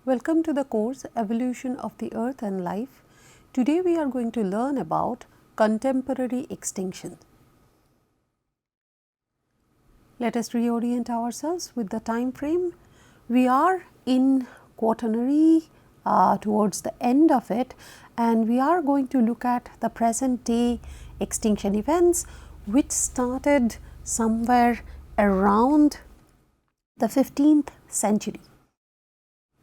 Welcome to the course Evolution of the Earth and Life. Today we are going to learn about contemporary extinction. Let us reorient ourselves with the time frame. We are in quaternary towards the end of it, and we are going to look at the present day extinction events which started somewhere around the 15th century.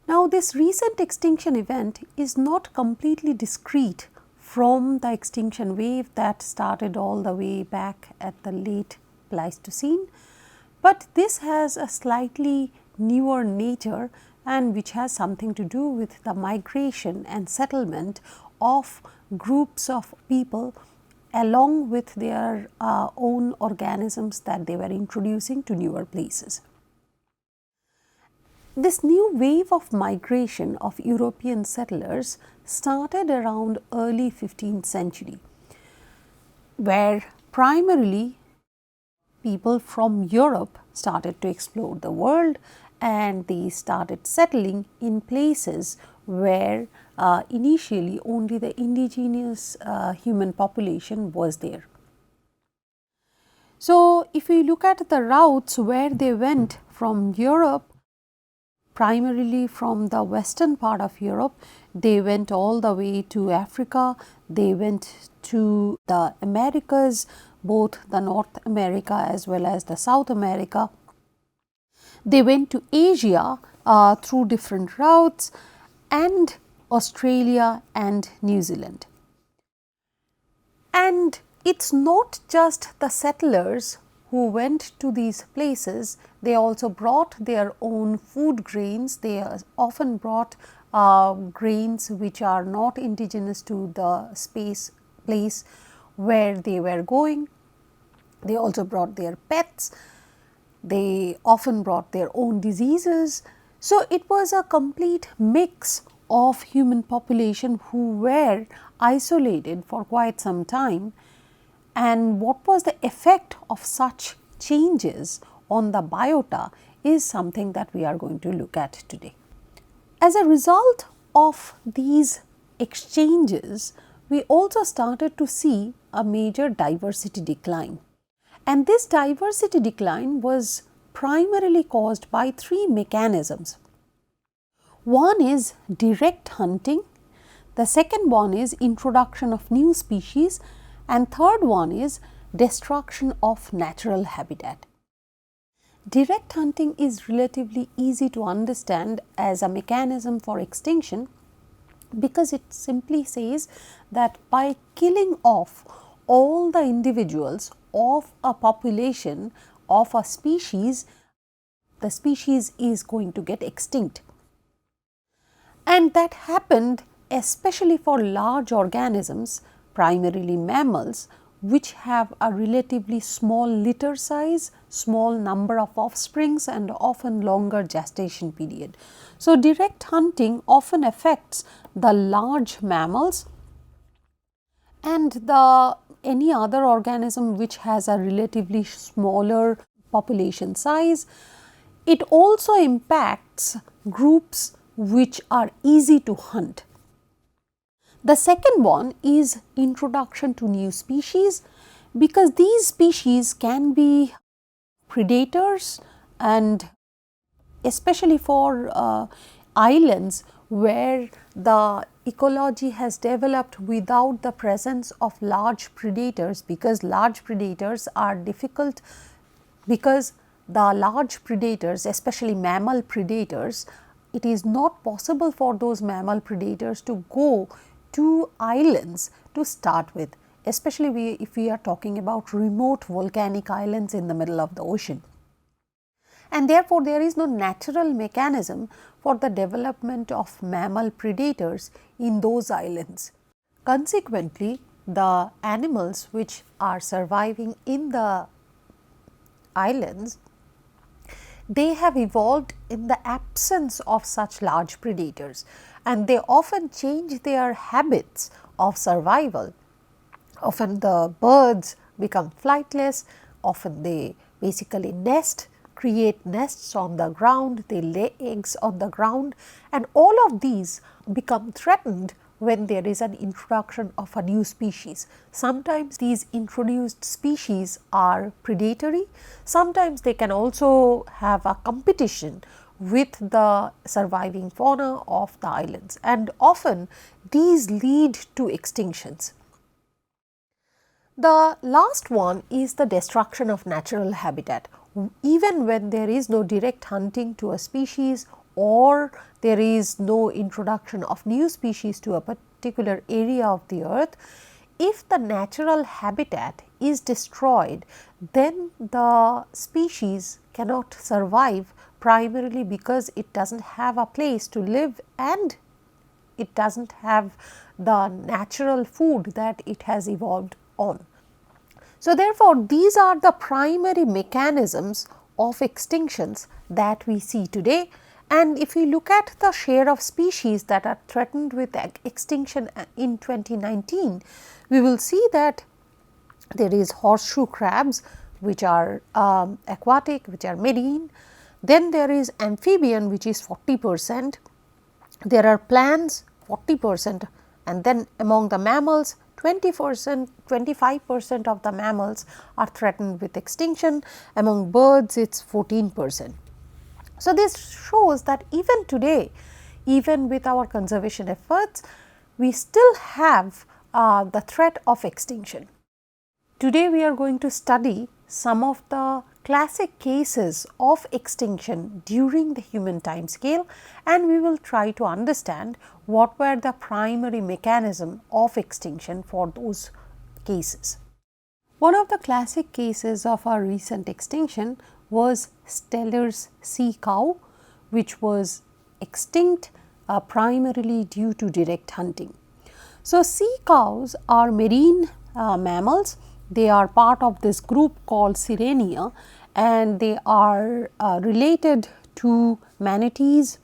Now, this recent extinction event is not completely discrete from the extinction wave that started all the way back at the late Pleistocene, but this has a slightly newer nature and which has something to do with the migration and settlement of groups of people along with their own organisms that they were introducing to newer places. This new wave of migration of European settlers started around early 15th century, where primarily people from Europe started to explore the world and they started settling in places where initially only the indigenous human population was there. So, if we look at the routes where they went from Europe, primarily from the western part of Europe, they went all the way to Africa, they went to the Americas, both the North America as well as the South America. They went to Asia through different routes and Australia and New Zealand. And it's not just the settlers who went to these places, they also brought their own food grains. They often brought grains which are not indigenous to the place where they were going. They also brought their pets. They often brought their own diseases. So, it was a complete mix of human population who were isolated for quite some time. And what was the effect of such changes on the biota is something that we are going to look at today. As a result of these exchanges, we also started to see a major diversity decline. And this diversity decline was primarily caused by three mechanisms. One is direct hunting, the second one is introduction of new species, and third one is destruction of natural habitat. Direct hunting is relatively easy to understand as a mechanism for extinction because it simply says that by killing off all the individuals of a population of a species, the species is going to get extinct. And that happened especially for large organisms, primarily mammals, which have a relatively small litter size, small number of offsprings and often longer gestation period. So, direct hunting often affects the large mammals and any other organism which has a relatively smaller population size. It also impacts groups which are easy to hunt. The second one is introduction to new species, because these species can be predators, and especially for islands where the ecology has developed without the presence of large predators, because large predators are difficult, because the large predators, especially mammal predators, it is not possible for those mammal predators to go to islands to start with, especially if we are talking about remote volcanic islands in the middle of the ocean. And therefore, there is no natural mechanism for the development of mammal predators in those islands. Consequently, the animals which are surviving in the islands, they have evolved in the absence of such large predators, and they often change their habits of survival. Often the birds become flightless, often they basically nest, create nests on the ground, they lay eggs on the ground, and all of these become threatened when there is an introduction of a new species. Sometimes these introduced species are predatory, sometimes they can also have a competition with the surviving fauna of the islands, and often these lead to extinctions. The last one is the destruction of natural habitat. Even when there is no direct hunting to a species or there is no introduction of new species to a particular area of the earth, if the natural habitat is destroyed, then the species cannot survive, primarily because it does not have a place to live and it does not have the natural food that it has evolved on. So, therefore, these are the primary mechanisms of extinctions that we see today. And if we look at the share of species that are threatened with extinction in 2019, we will see that there is horseshoe crabs, which are aquatic, which are marine. Then there is amphibian, which is 40%. There are plants, 40%, and then among the mammals, 20%, 25% of the mammals are threatened with extinction. Among birds, it is 14%. So, this shows that even today, even with our conservation efforts, we still have the threat of extinction. Today, we are going to study some of the classic cases of extinction during the human time scale, and we will try to understand what were the primary mechanism of extinction for those cases. One of the classic cases of our recent extinction was Steller's sea cow, which was extinct primarily due to direct hunting. So, sea cows are marine mammals. They are part of this group called Sirenia, and they are related to manatees,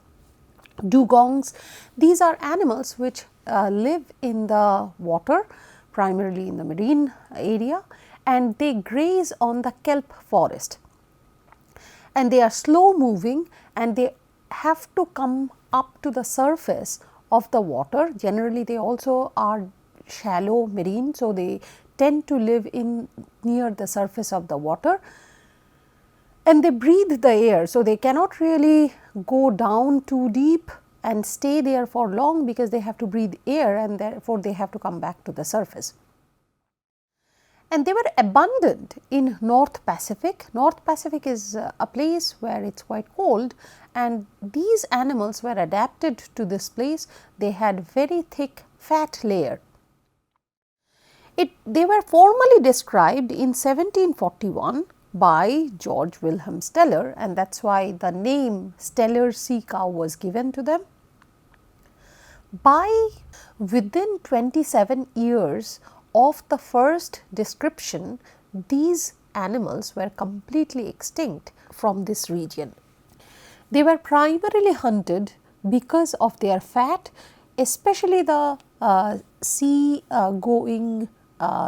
dugongs. These are animals which live in the water, primarily in the marine area, and they graze on the kelp forest. And they are slow moving and they have to come up to the surface of the water. Generally, they also are shallow marine, so they tend to live in near the surface of the water, and they breathe the air. So, they cannot really go down too deep and stay there for long, because they have to breathe air and therefore, they have to come back to the surface. And they were abundant in North Pacific. North Pacific is a place where it is quite cold, and these animals were adapted to this place. They had very thick fat layer. They were formally described in 1741 by George Wilhelm Steller, and that is why the name Steller's sea cow was given to them. Within 27 years of the first description, these animals were completely extinct from this region. They were primarily hunted because of their fat, especially the sea going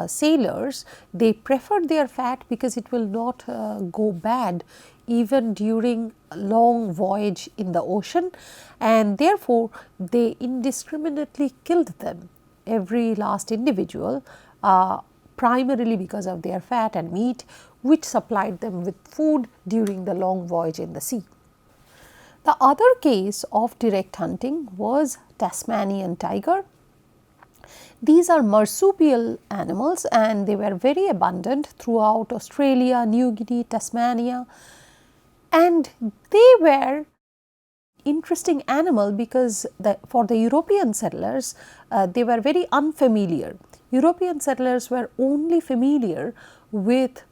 sailors. They preferred their fat because it will not go bad even during a long voyage in the ocean, and therefore, they indiscriminately killed them, every last individual, primarily because of their fat and meat, which supplied them with food during the long voyage in the sea. The other case of direct hunting was Tasmanian tiger. These are marsupial animals and they were very abundant throughout Australia, New Guinea, Tasmania, and they were interesting animal because for the European settlers, they were very unfamiliar. European settlers were only familiar with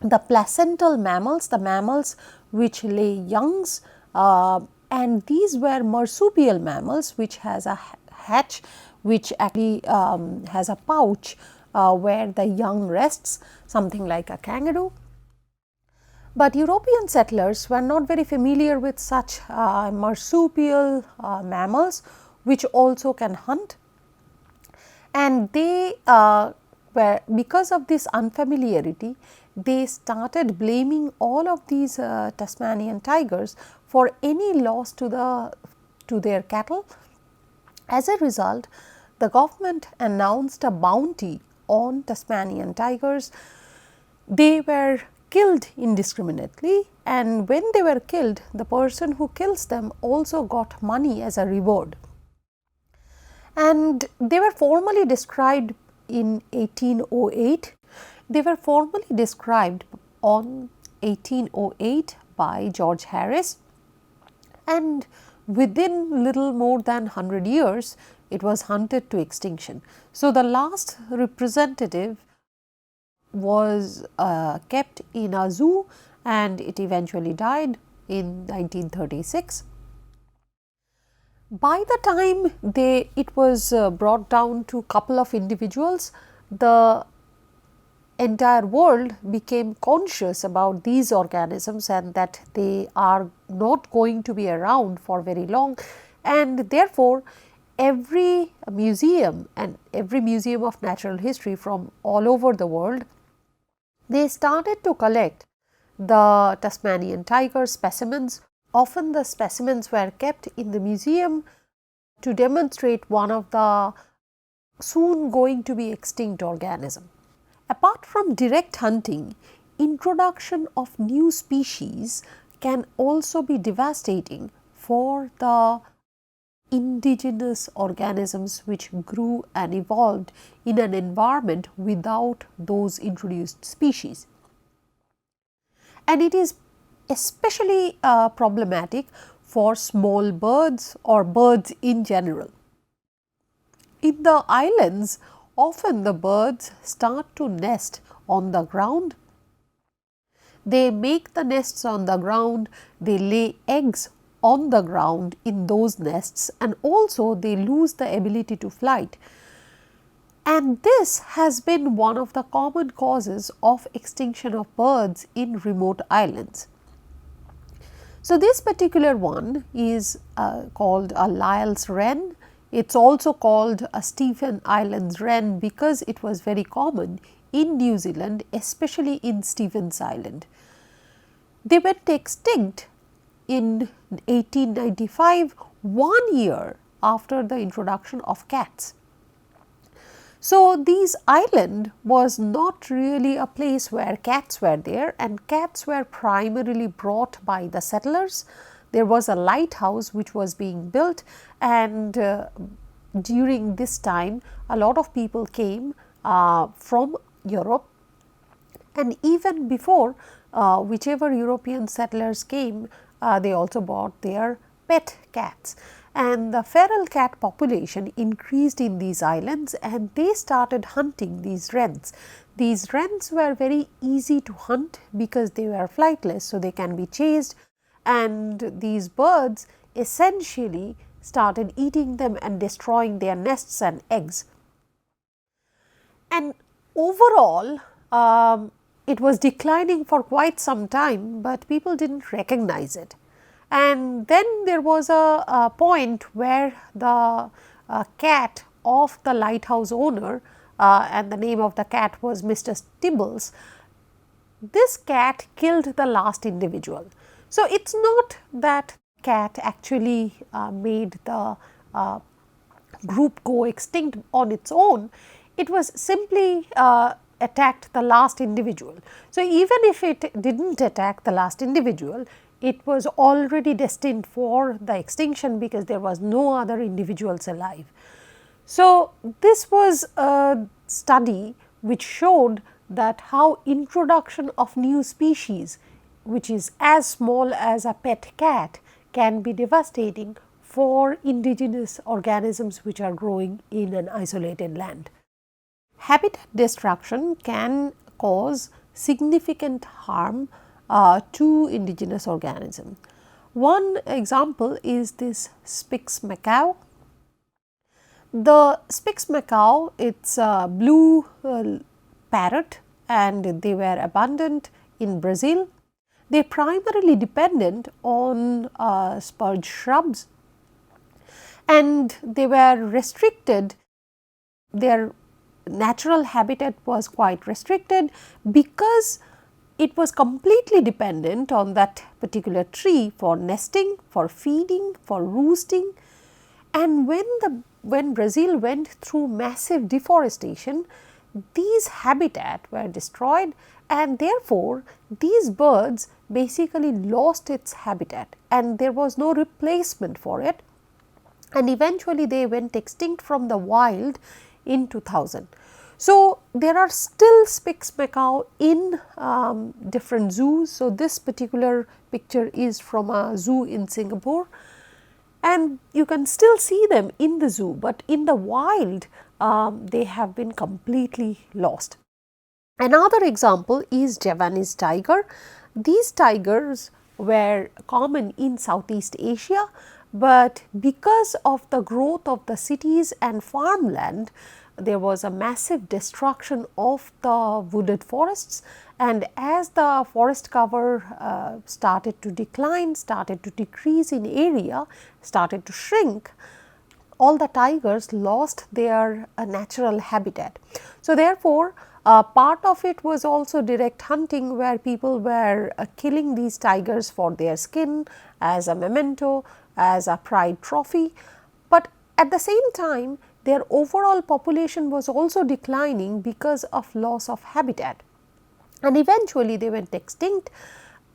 the placental mammals, the mammals which lay youngs, and these were marsupial mammals which has a hatch, which actually has a pouch where the young rests, something like a kangaroo. But European settlers were not very familiar with such marsupial mammals which also can hunt, and they were, because of this unfamiliarity, they started blaming all of these Tasmanian tigers for any loss to their cattle. As a result, the government announced a bounty on Tasmanian tigers. They were killed indiscriminately, and when they were killed, the person who kills them also got money as a reward. And they were formally described in 1808. They were formally described on 1808 by George Harris, and within little more than 100 years, it was hunted to extinction. So, the last representative was kept in a zoo, and it eventually died in 1936. By the time it was brought down to a couple of individuals, the entire world became conscious about these organisms and that they are not going to be around for very long, and therefore, every museum and every museum of natural history from all over the world, they started to collect the Tasmanian tiger specimens. Often the specimens were kept in the museum to demonstrate one of the soon going to be extinct organism. Apart from direct hunting, introduction of new species can also be devastating for the indigenous organisms which grew and evolved in an environment without those introduced species. And it is especially problematic for small birds or birds in general. In the islands, often the birds start to nest on the ground. They make the nests on the ground, they lay eggs on the ground in those nests, and also they lose the ability to flight. And this has been one of the common causes of extinction of birds in remote islands. So, this particular one is called a Lyell's wren. It is also called a Stephen Islands wren because it was very common in New Zealand, especially in Stevens Island. They went extinct in 1895, 1 year after the introduction of cats. So, this island was not really a place where cats were there, and cats were primarily brought by the settlers. There was a lighthouse which was being built, and during this time a lot of people came from Europe, and even before whichever European settlers came, they also brought their pet cats. And the feral cat population increased in these islands, and they started hunting these wrens. These wrens were very easy to hunt because they were flightless, so they can be chased, and these birds essentially started eating them and destroying their nests and eggs. And overall, it was declining for quite some time, but people did not recognize it. And then there was a point where the cat of the lighthouse owner, and the name of the cat was Mr. Tibbles, this cat killed the last individual. So, it is not that cat actually made the group go extinct on its own, it was simply attacked the last individual. So, even if it did not attack the last individual, it was already destined for the extinction because there was no other individuals alive. So, this was a study which showed that how introduction of new species, which is as small as a pet cat, can be devastating for indigenous organisms which are growing in an isolated land. Habitat destruction can cause significant harm to indigenous organisms. One example is this Spix macaw. The Spix macaw, it's a blue parrot, and they were abundant in Brazil. They are primarily dependent on spurge shrubs, and they were restricted. Their natural habitat was quite restricted because it was completely dependent on that particular tree for nesting, for feeding, for roosting. And when Brazil went through massive deforestation, these habitat were destroyed, and therefore these birds basically lost its habitat and there was no replacement for it, and eventually they went extinct from the wild in 2000. So, there are still Spix macaw in different zoos. So, this particular picture is from a zoo in Singapore, and you can still see them in the zoo, but in the wild they have been completely lost. Another example is Javanese tiger. These tigers were common in Southeast Asia, but because of the growth of the cities and farmland, there was a massive destruction of the wooded forests, and as the forest cover started to decline, started to decrease in area, started to shrink, all the tigers lost their natural habitat. So, therefore, part of it was also direct hunting, where people were killing these tigers for their skin, as a memento, as a pride trophy, but at the same time their overall population was also declining because of loss of habitat, and eventually they went extinct.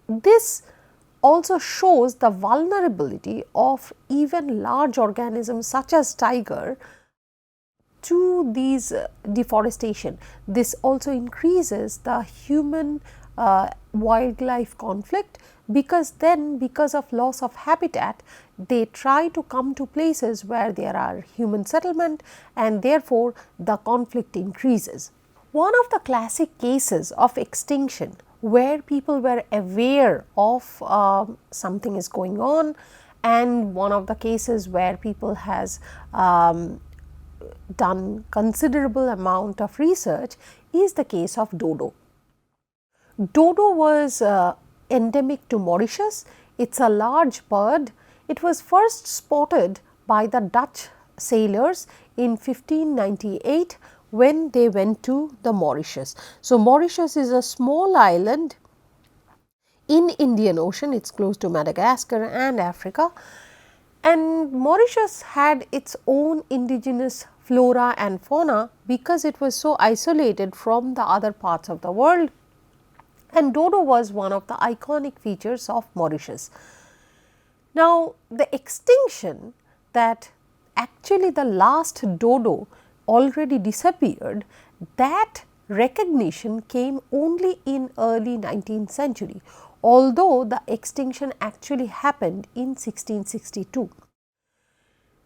This also shows the vulnerability of even large organisms such as tiger to these deforestation. This also increases the human wildlife conflict, because then because of loss of habitat they try to come to places where there are human settlement, and therefore the conflict increases. One of the classic cases of extinction where people were aware of something is going on, and one of the cases where people has done considerable amount of research is the case of dodo. Dodo was endemic to Mauritius. It is a large bird. It was first spotted by the Dutch sailors in 1598 when they went to the Mauritius. So, Mauritius is a small island in Indian Ocean. It is close to Madagascar and Africa, and Mauritius had its own indigenous flora and fauna because it was so isolated from the other parts of the world, and dodo was one of the iconic features of Mauritius. Now, the extinction that actually the last dodo already disappeared, that recognition came only in early 19th century, although the extinction actually happened in 1662.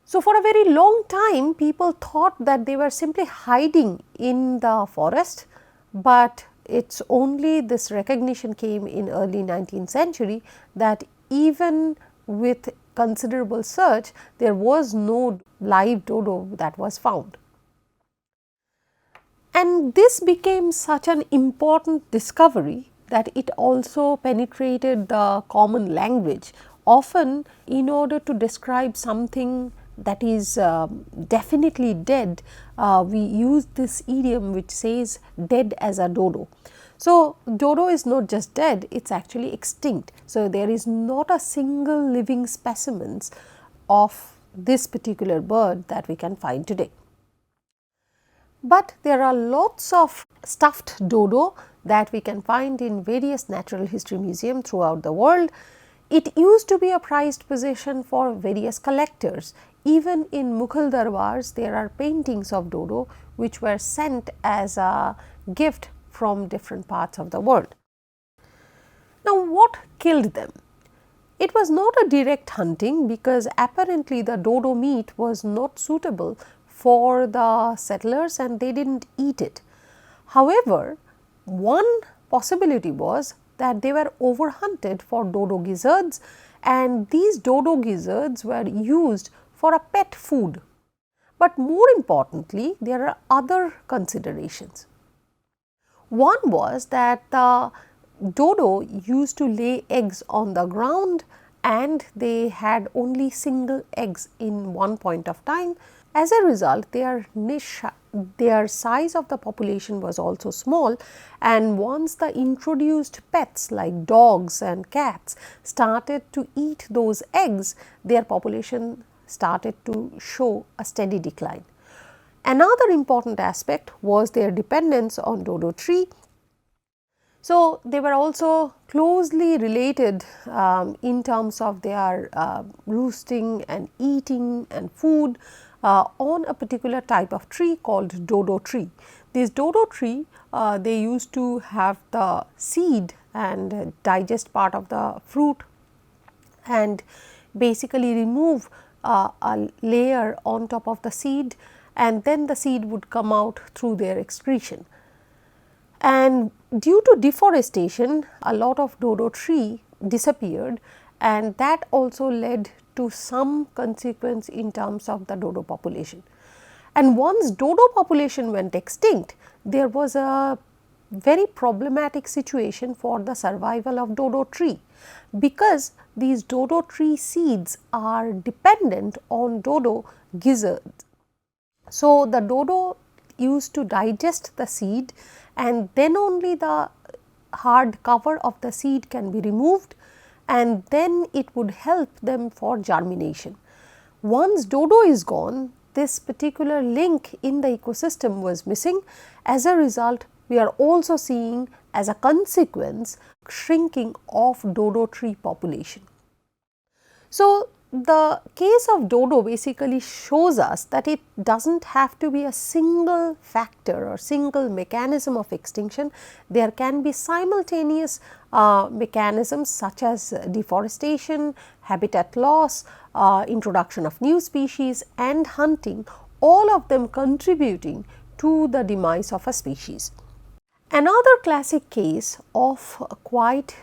So, for a very long time people thought that they were simply hiding in the forest, but it is only this recognition came in early 19th century that even with considerable search there was no live dodo that was found. And this became such an important discovery that it also penetrated the common language. Often in order to describe something that is definitely dead, we use this idiom which says dead as a dodo. So, dodo is not just dead, it is actually extinct. So, there is not a single living specimens of this particular bird that we can find today. But there are lots of stuffed dodo that we can find in various natural history museums throughout the world. It used to be a prized possession for various collectors. Even in Mughal darbars, there are paintings of dodo which were sent as a gift from different parts of the world. Now, what killed them? It was not a direct hunting, because apparently the dodo meat was not suitable for the settlers and they did not eat it. However, one possibility was that they were overhunted for dodo gizzards, and these dodo gizzards were used for a pet food. But more importantly, there are other considerations. One was that the dodo used to lay eggs on the ground and they had only single eggs in one point of time. As a result, their size of the population was also small, and once the introduced pets like dogs and cats started to eat those eggs, their population started to show a steady decline. Another important aspect was their dependence on dodo tree. So, they were also closely related in terms of their roosting and eating and food on a particular type of tree called dodo tree. This dodo tree, they used to have the seed and digest part of the fruit and basically remove a layer on top of the seed, and then the seed would come out through their excretion. And due to deforestation, a lot of dodo tree disappeared, and that also led to some consequence in terms of the dodo population. And once dodo population went extinct, there was a very problematic situation for the survival of dodo tree, because these dodo tree seeds are dependent on dodo gizzards. So, the dodo used to digest the seed, and then only the hard cover of the seed can be removed, and then it would help them for germination. Once dodo is gone, this particular link in the ecosystem was missing. As a result, we are also seeing as a consequence shrinking of dodo tree population. So, the case of dodo basically shows us that it does not have to be a single factor or single mechanism of extinction. There can be simultaneous mechanisms such as deforestation, habitat loss, introduction of new species and hunting, all of them contributing to the demise of a species. Another classic case of quite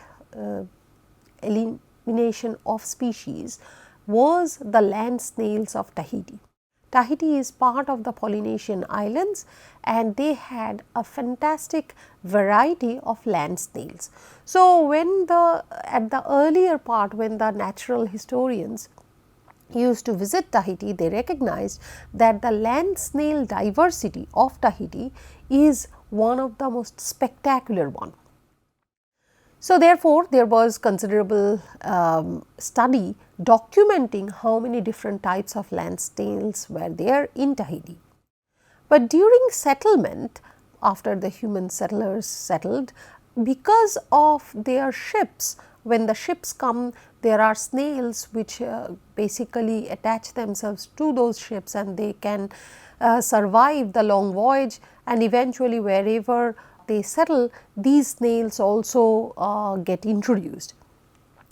elimination of species was the land snails of Tahiti. Tahiti is part of the Polynesian islands, and they had a fantastic variety of land snails. So, when at the earlier part, when the natural historians used to visit Tahiti, they recognized that the land snail diversity of Tahiti is one of the most spectacular one. So, therefore, there was considerable study documenting how many different types of land snails were there in Tahiti. But during settlement, after the human settlers settled, because of their ships, when the ships come, there are snails which basically attach themselves to those ships, and they can survive the long voyage, and eventually wherever they settle, these snails also get introduced.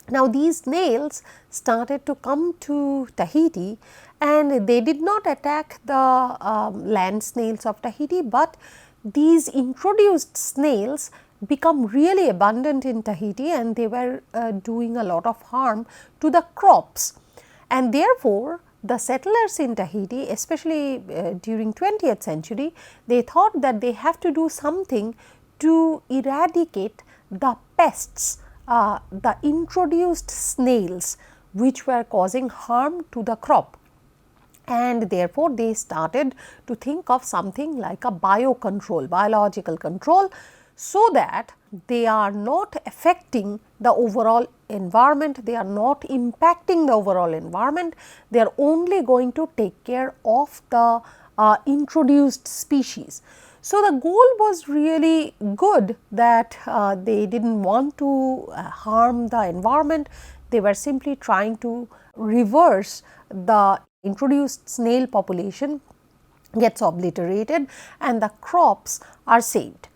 Now, these snails started to come to Tahiti, and they did not attack the land snails of Tahiti, but these introduced snails become really abundant in Tahiti, and they were doing a lot of harm to the crops. And therefore, the settlers in Tahiti, especially during 20th century, they thought that they have to do something to eradicate the pests, the introduced snails which were causing harm to the crop. And therefore, they started to think of something like a biocontrol, biological control, so that they are not affecting the overall environment, they are not impacting the overall environment, they are only going to take care of the introduced species. So, the goal was really good, that they did not want to harm the environment, they were simply trying to reverse the introduced snail population gets obliterated and the crops are saved.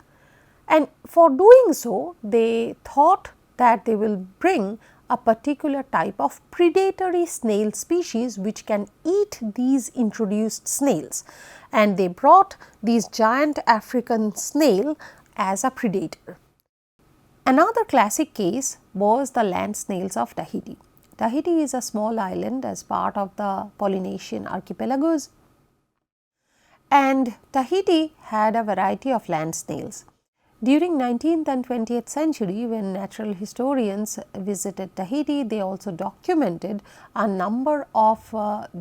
And for doing so, they thought that they will bring a particular type of predatory snail species which can eat these introduced snails, and they brought these giant African snail as a predator. Another classic case was the land snails of Tahiti. Tahiti is a small island as part of the Polynesian archipelagos, and Tahiti had a variety of land snails. During 19th and 20th century, when natural historians visited Tahiti, they also documented a number of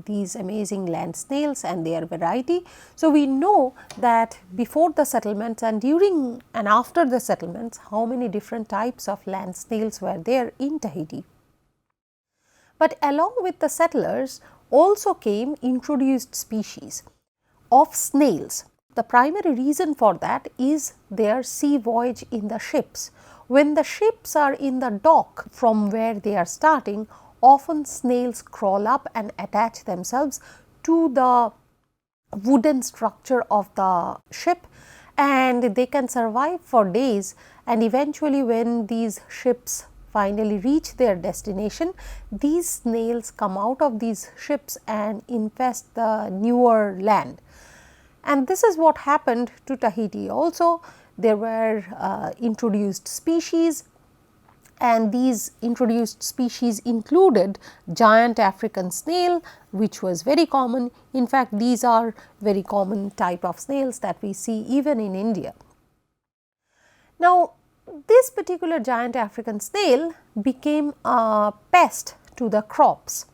these amazing land snails and their variety. So, we know that before the settlements and during and after the settlements, how many different types of land snails were there in Tahiti. But along with the settlers also came introduced species of snails. The primary reason for that is their sea voyage in the ships. When the ships are in the dock from where they are starting, often snails crawl up and attach themselves to the wooden structure of the ship, and they can survive for days, and eventually when these ships finally reach their destination, these snails come out of these ships and infest the newer land. And this is what happened to Tahiti also. There were introduced species, and these introduced species included giant African snail, which was very common. In fact, these are very common type of snails that we see even in India. Now, this particular giant African snail became a pest to the crops.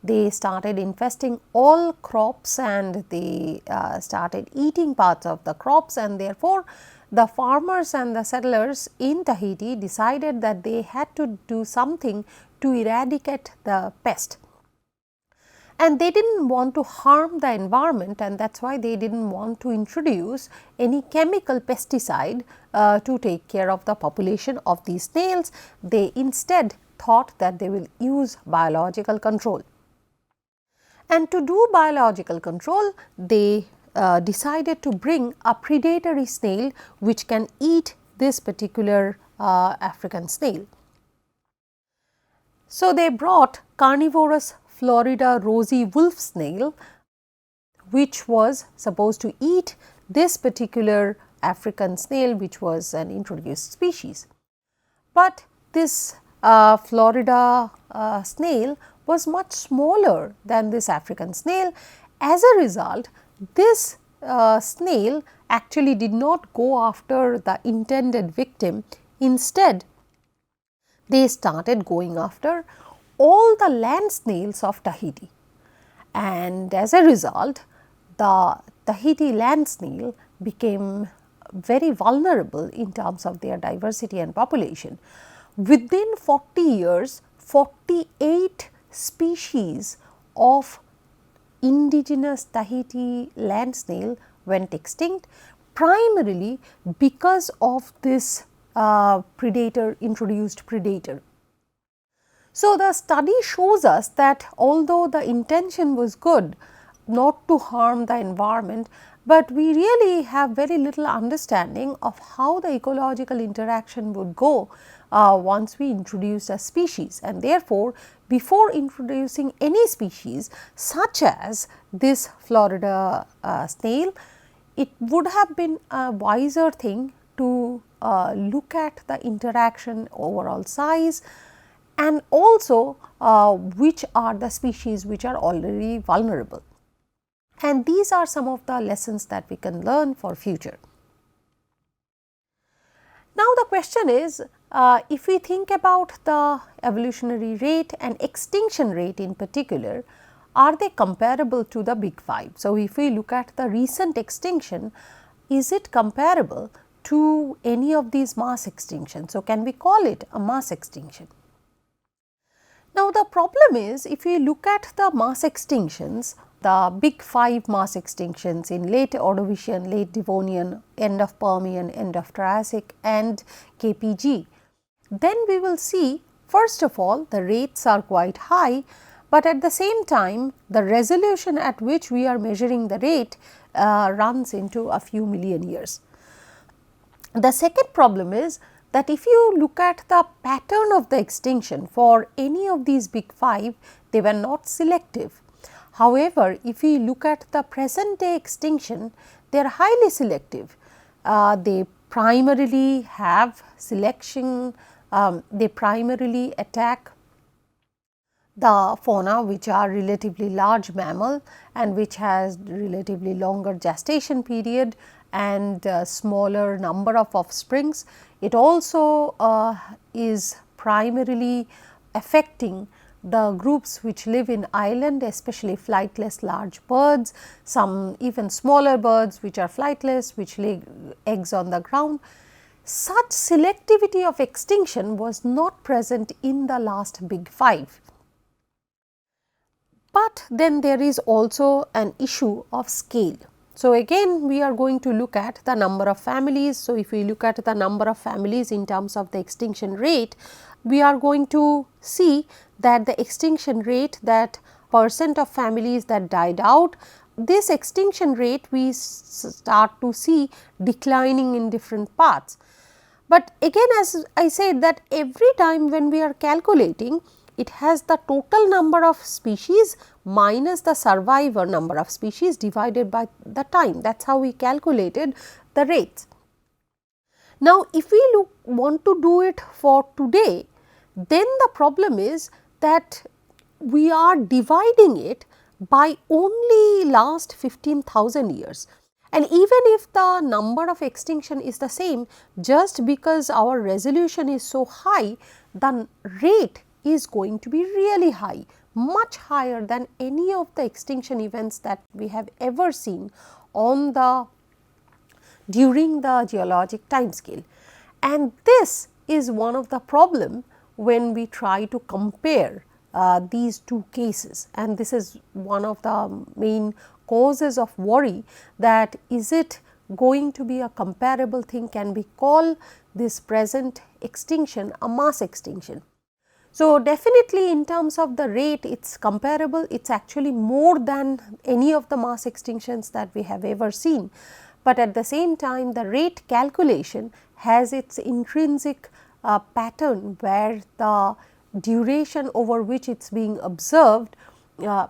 They started infesting all crops, and they started eating parts of the crops, and therefore, the farmers and the settlers in Tahiti decided that they had to do something to eradicate the pest. And they did not want to harm the environment, and that is why they did not want to introduce any chemical pesticide to take care of the population of these snails. They instead thought that they will use biological control. And to do biological control, they decided to bring a predatory snail which can eat this particular African snail. So, they brought carnivorous Florida rosy wolf snail, which was supposed to eat this particular African snail, which was an introduced species. But this Florida snail was much smaller than this African snail. As a result, this snail actually did not go after the intended victim. Instead, they started going after all the land snails of Tahiti, and as a result, the Tahiti land snail became very vulnerable in terms of their diversity and population. Within 40 years, 48 species of indigenous Tahiti land snail went extinct, primarily because of this introduced predator. So, the study shows us that although the intention was good, not to harm the environment, but we really have very little understanding of how the ecological interaction would go once we introduce a species, and therefore, before introducing any species such as this Florida snail, it would have been a wiser thing to look at the interaction overall size, and also which are the species which are already vulnerable. And these are some of the lessons that we can learn for future. Now, the question is, if we think about the evolutionary rate and extinction rate in particular, are they comparable to the big five? So, if we look at the recent extinction, is it comparable to any of these mass extinctions? So, can we call it a mass extinction? Now, the problem is, if we look at the mass extinctions, the big five mass extinctions in late Ordovician, late Devonian, end of Permian, end of Triassic and KPG, then we will see first of all the rates are quite high, but at the same time the resolution at which we are measuring the rate runs into a few million years. The second problem is that if you look at the pattern of the extinction for any of these big five, they were not selective. However, if we look at the present day extinction, they are highly selective. They primarily have selection, they primarily attack the fauna which are relatively large mammal and which has relatively longer gestation period, and smaller number of offsprings. It also is primarily affecting the groups which live in island, especially flightless large birds, some even smaller birds which are flightless, which lay eggs on the ground. Such selectivity of extinction was not present in the last big five. But then there is also an issue of scale. So, again we are going to look at the number of families. So, if we look at the number of families in terms of the extinction rate, we are going to see that the extinction rate, that percent of families that died out, this extinction rate we start to see declining in different paths. But again, as I said, that every time when we are calculating, it has the total number of species minus the survivor number of species divided by the time. That is how we calculated the rates. Now, if we want to do it for today, then the problem is that we are dividing it by only last 15,000 years. And even if the number of extinction is the same, just because our resolution is so high, the rate is going to be really high, much higher than any of the extinction events that we have ever seen on the during the geologic time scale. And this is one of the problem when we try to compare these two cases, and this is one of the main causes of worry, that is it going to be a comparable thing, can we call this present extinction a mass extinction. So, definitely in terms of the rate it is comparable, it is actually more than any of the mass extinctions that we have ever seen, but at the same time the rate calculation has its intrinsic pattern where the duration over which it is being observed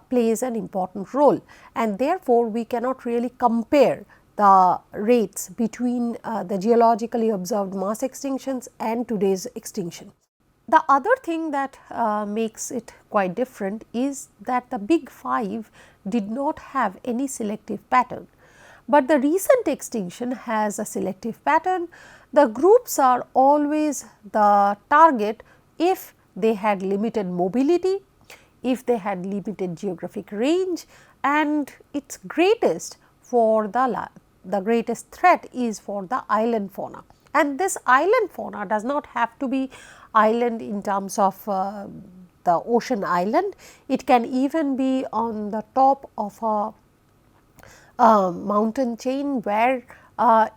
plays an important role, and therefore, we cannot really compare the rates between the geologically observed mass extinctions and today's extinction. The other thing that makes it quite different is that the big five did not have any selective pattern, but the recent extinction has a selective pattern. The groups are always the target if they had limited mobility, if they had limited geographic range, and its greatest for the greatest threat is for the island fauna. And this island fauna does not have to be island in terms of the ocean island, it can even be on the top of a mountain chain where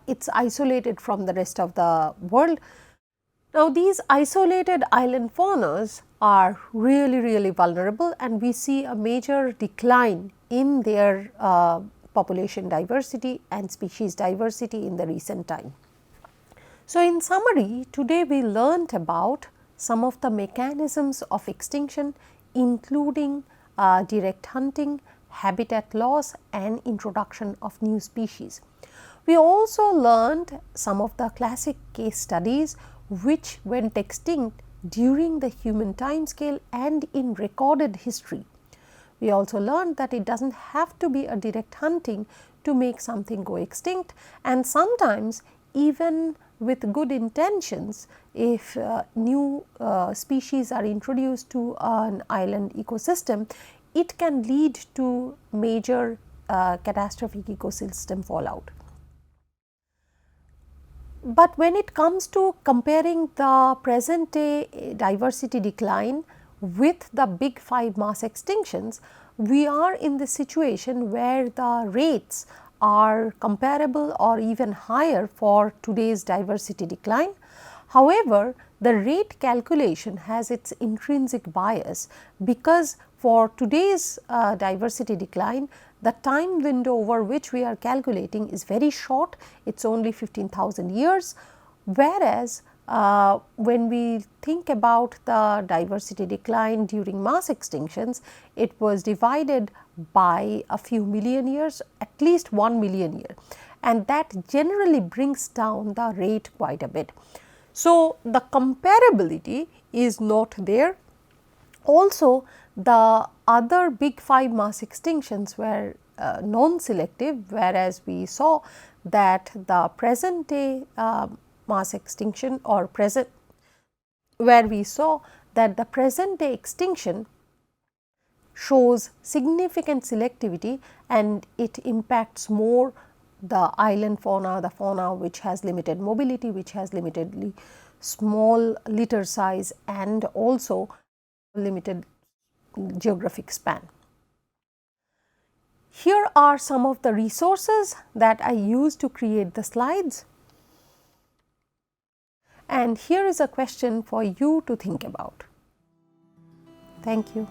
it is isolated from the rest of the world. Now, these isolated island faunas are really vulnerable, and we see a major decline in their population diversity and species diversity in the recent time. So, in summary, today we learnt about some of the mechanisms of extinction, including direct hunting, habitat loss and introduction of new species. We also learned some of the classic case studies which went extinct during the human time scale and in recorded history. We also learned that it does not have to be a direct hunting to make something go extinct, and sometimes even with good intentions, if new species are introduced to an island ecosystem, it can lead to major catastrophic ecosystem fallout. But when it comes to comparing the present day diversity decline with the big five mass extinctions, we are in the situation where the rates are comparable or even higher for today's diversity decline. However, the rate calculation has its intrinsic bias, because for today's diversity decline, the time window over which we are calculating is very short, it is only 15,000 years, whereas when we think about the diversity decline during mass extinctions, it was divided by a few million years, at least 1 million year, and that generally brings down the rate quite a bit. So, the comparability is not there. Also, The other big 5 mass extinctions were non-selective, whereas we saw that the present day mass extinction, or where we saw that the present day extinction shows significant selectivity and it impacts more the island fauna, the fauna which has limited mobility, which has limitedly small litter size and also limited geographic span. Here are some of the resources that I used to create the slides, and here is a question for you to think about. Thank you.